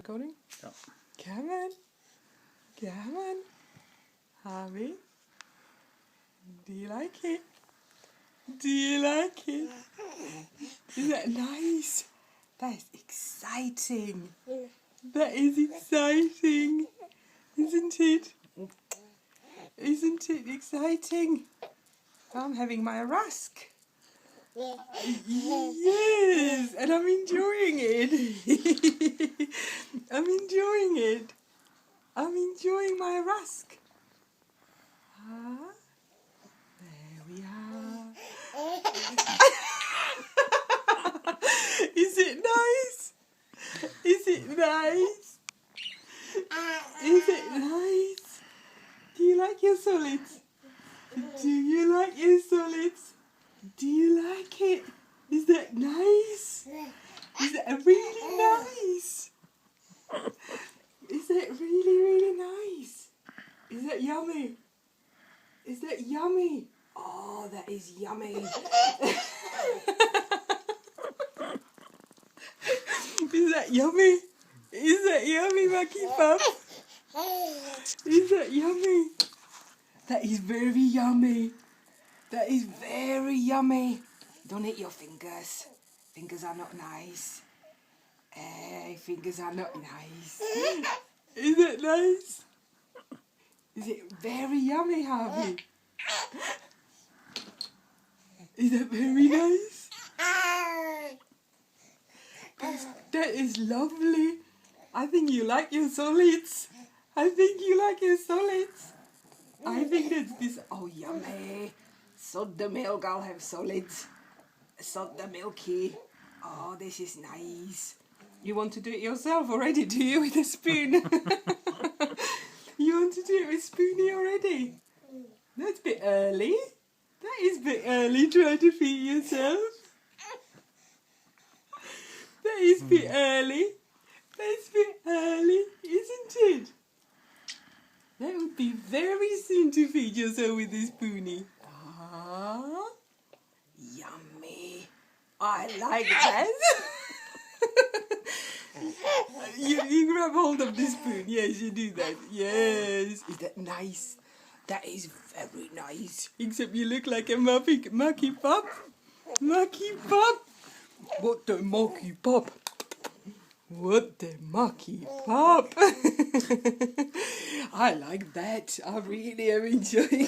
koning? Ja. Come on. Come on. Harvey. Do you like it? Do you like it? Is that nice? That is exciting. That is exciting. Isn't it? Isn't it exciting? I'm having my rusk. Yes, and I'm enjoying it. I'm enjoying it. I'm enjoying my rusk. Ah, there we are. Is it nice? Is it nice? Is it nice? Do you like your solids? Do you like your solids? Do you like it? Is that nice? Is that really nice? Is that really, really nice? Is that yummy? Is that yummy? Oh, that is yummy. Is that yummy? Is that yummy, Mucky Pup? Is that yummy? That is very yummy. That is very yummy. Don't eat your fingers. Fingers are not nice. Hey, fingers are not nice. Is it nice? Is it very yummy, Harvey? Is that very nice? That is lovely. I think you like your solids. I think you like your solids. I think that's this. Oh, yummy. Sod the milk, I'll have solids. Sod the milky. Oh, this is nice. You want to do it yourself already, do you, with a spoon? You want to do it with Spoonie already? That's a bit early. That is a bit early trying to feed yourself. That is a bit early. That's a bit early, isn't it? That would be very soon to feed yourself with a Spoonie. Ah, yummy. I like that. you grab hold of the spoon. Yes, you do that. Yes. Is that nice? That is very nice. Except you look like a Mucky Pup. Mucky Pup. What the Mucky Pup? What the Mucky Pup? I like that. I really am enjoying